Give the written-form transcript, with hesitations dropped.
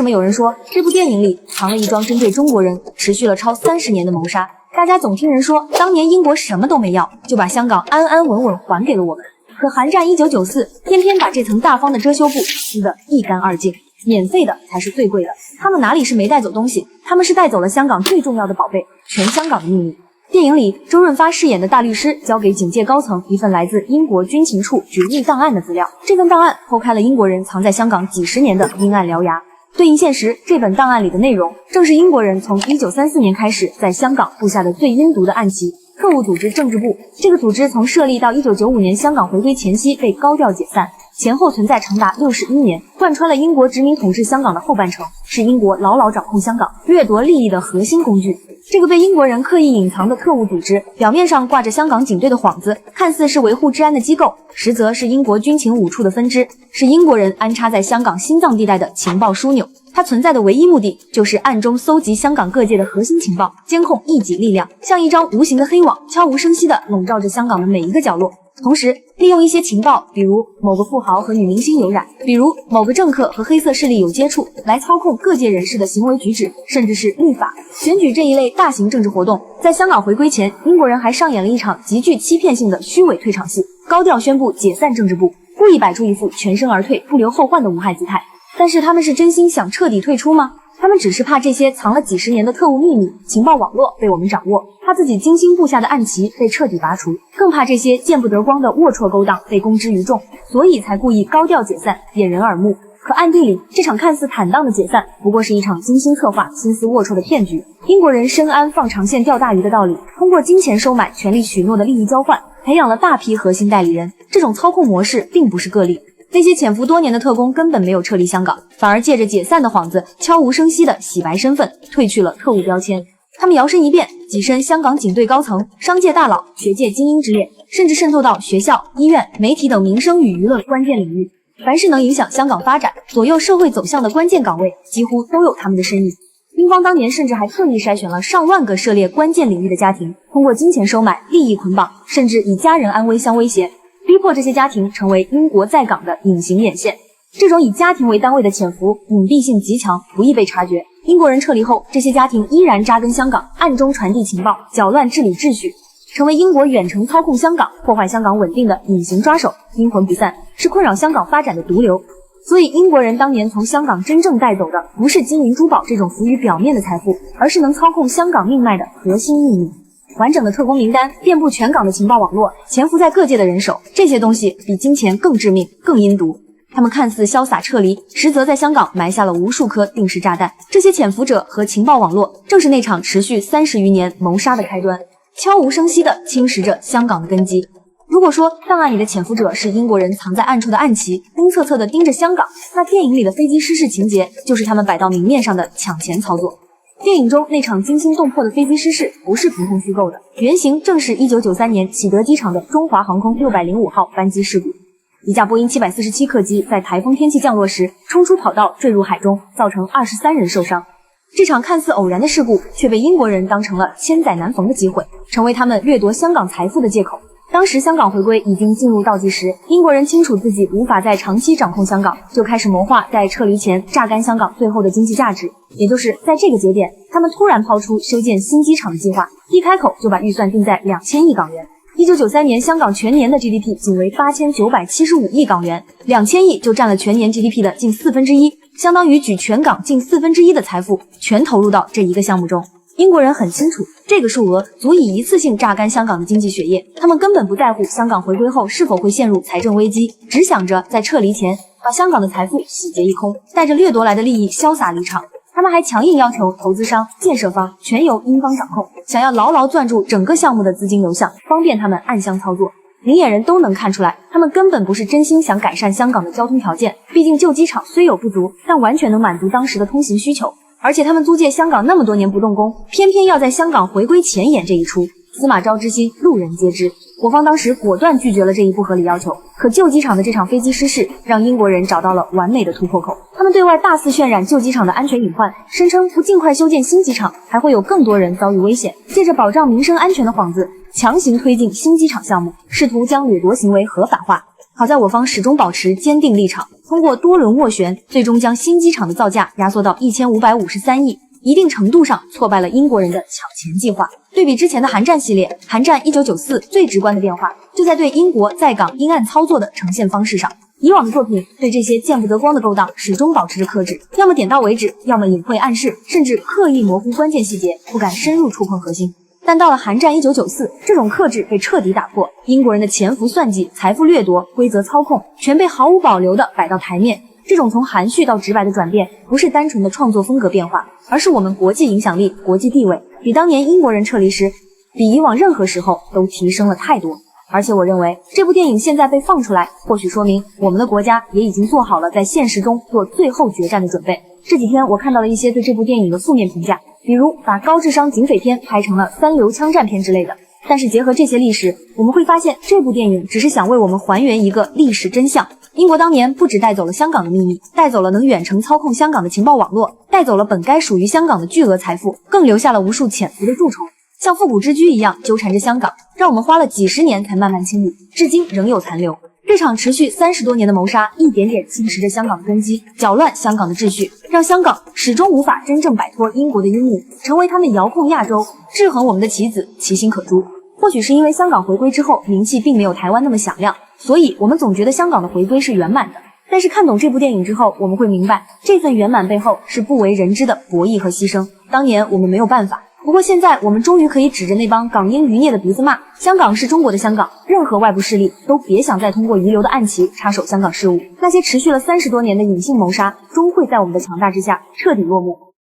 什么有人说这部电影里藏了一桩针对中国人持续了超30年的谋杀？大家总听人说，当年英国什么都没要，就把香港安安稳稳还给了我们。可韩战1994偏偏把这层大方的遮羞布撕得一干二净，免费的才是最贵的。他们哪里是没带走东西，他们是带走了香港最重要的宝贝，全香港的秘密。电影里，周润发饰演的大律师交给警界高层一份来自英国军情处绝密档案的资料，这份档案剖开了英国人藏在香港几十年的阴暗獠牙。对应现实，这本档案里的内容正是英国人从1934年开始在香港布下的最阴毒的暗棋——特务组织政治部。这个组织从设立到1995年香港回归前夕被高调解散，前后存在长达61年，贯穿了英国殖民统治香港的后半程，是英国牢牢掌控香港、掠夺利益的核心工具。这个被英国人刻意隐藏的特务组织，表面上挂着香港警队的幌子，看似是维护治安的机构，实则是英国军情5处的分支，是英国人安插在香港心脏地带的情报枢纽。它存在的唯一目的，就是暗中搜集香港各界的核心情报，监控异己力量，像一张无形的黑网，悄无声息地笼罩着香港的每一个角落。同时，利用一些情报，比如某个富豪和女明星有染，比如某个政客和黑色势力有接触，来操控各界人士的行为举止，甚至是立法、选举这一类大型政治活动。在香港回归前，英国人还上演了一场极具欺骗性的虚伪退场戏，高调宣布解散政治部，故意摆出一副全身而退、不留后患的无害姿态。但是他们是真心想彻底退出吗？他们只是怕这些藏了几十年的特务秘密、情报网络被我们掌握，怕自己精心布下的暗棋被彻底拔除，更怕这些见不得光的龌龊勾当被公之于众，所以才故意高调解散，掩人耳目。可暗地里，这场看似坦荡的解散，不过是一场精心策划、心思龌龊的骗局。英国人深谙放长线钓大鱼的道理，通过金钱收买、权力许诺的利益交换，培养了大批核心代理人。这种操控模式并不是个例。那些潜伏多年的特工根本没有撤离香港，反而借着解散的幌子，悄无声息地洗白身份，褪去了特务标签。他们摇身一变，跻身香港警队高层、商界大佬、学界精英之列，甚至渗透到学校、医院、媒体等民生与娱乐关键领域。凡是能影响香港发展、左右社会走向的关键岗位，几乎都有他们的身影。英方当年甚至还特意筛选了上万个涉猎关键领域的家庭，通过金钱收买、利益捆绑，甚至以家人安危相威胁，逼迫这些家庭成为英国在港的隐形眼线。这种以家庭为单位的潜伏隐蔽性极强，不易被察觉。英国人撤离后，这些家庭依然扎根香港，暗中传递情报，搅乱治理秩序，成为英国远程操控香港、破坏香港稳定的隐形抓手，阴魂不散，是困扰香港发展的毒瘤。所以英国人当年从香港真正带走的，不是金银珠宝这种浮于表面的财富，而是能操控香港命脉的核心秘密。完整的特工名单，遍布全港的情报网络，潜伏在各界的人手，这些东西比金钱更致命、更阴毒。他们看似潇洒撤离，实则在香港埋下了无数颗定时炸弹。这些潜伏者和情报网络，正是那场持续30余年谋杀的开端，悄无声息地侵蚀着香港的根基。如果说档案里的潜伏者是英国人藏在暗处的暗棋，阴恻恻地盯着香港，那电影里的飞机失事情节，就是他们摆到明面上的抢钱操作。电影中那场惊心动魄的飞机失事不是凭空虚构的，原型正是1993年启德机场的中华航空605号班机事故。一架波音747客机在台风天气降落时冲出跑道坠入海中，造成23人受伤。这场看似偶然的事故却被英国人当成了千载难逢的机会，成为他们掠夺香港财富的借口。当时香港回归已经进入倒计时，英国人清楚自己无法再长期掌控香港，就开始谋划在撤离前榨干香港最后的经济价值。也就是在这个节点，他们突然抛出修建新机场的计划，一开口就把预算定在2000亿港元。1993年香港全年的 GDP 仅为8975亿港元，2000亿就占了全年 GDP 的近1/4，相当于举全港近1/4的财富全投入到这一个项目中。英国人很清楚，这个数额足以一次性榨干香港的经济血液，他们根本不在乎香港回归后是否会陷入财政危机，只想着在撤离前把香港的财富洗劫一空，带着掠夺来的利益潇洒离场。他们还强硬要求投资商、建设方全由英方掌控，想要牢牢攥住整个项目的资金流向，方便他们暗箱操作。明眼人都能看出来，他们根本不是真心想改善香港的交通条件，毕竟旧机场虽有不足，但完全能满足当时的通行需求。而且他们租借香港那么多年不动工，偏偏要在香港回归前演这一出，司马昭之心，路人皆知。我方当时果断拒绝了这一不合理要求，可旧机场的这场飞机失事，让英国人找到了完美的突破口。他们对外大肆渲染旧机场的安全隐患，声称不尽快修建新机场，还会有更多人遭遇危险，借着保障民生安全的幌子，强行推进新机场项目，试图将掠夺行为合法化。好在我方始终保持坚定立场，通过多轮斡旋，最终将新机场的造价压缩到1553亿，一定程度上挫败了英国人的抢钱计划。对比之前的韩战系列，韩战1994最直观的变化就在对英国在港阴暗操作的呈现方式上。以往的作品对这些见不得光的勾当始终保持着克制，要么点到为止，要么隐晦暗示，甚至刻意模糊关键细节，不敢深入触碰核心。但到了韩战1994，这种克制被彻底打破，英国人的潜伏算计、财富掠夺、规则操控，全被毫无保留地摆到台面。这种从含蓄到直白的转变，不是单纯的创作风格变化，而是我们国际影响力、国际地位比当年英国人撤离时，比以往任何时候都提升了太多。而且我认为，这部电影现在被放出来，或许说明我们的国家也已经做好了在现实中做最后决战的准备。这几天我看到了一些对这部电影的负面评价，比如把高智商警匪片拍成了三流枪战片之类的。但是结合这些历史，我们会发现这部电影只是想为我们还原一个历史真相。英国当年不只带走了香港的秘密，带走了能远程操控香港的情报网络，带走了本该属于香港的巨额财富，更留下了无数潜伏的蛀虫，像复古之居一样纠缠着香港，让我们花了几十年才慢慢清理，至今仍有残留。这场持续30多年的谋杀，一点点侵蚀着香港的根基，搅乱香港的秩序，让香港始终无法真正摆脱英国的阴影，成为他们遥控亚洲、制衡我们的棋子，其心可诛。或许是因为香港回归之后名气并没有台湾那么响亮，所以我们总觉得香港的回归是圆满的。但是看懂这部电影之后，我们会明白，这份圆满背后是不为人知的博弈和牺牲。当年我们没有办法，不过现在我们终于可以指着那帮港英余孽的鼻子骂，香港是中国的香港，任何外部势力都别想再通过遗留的暗旗插手香港事务。那些持续了30多年的隐性谋杀，终会在我们的强大之下彻底落幕。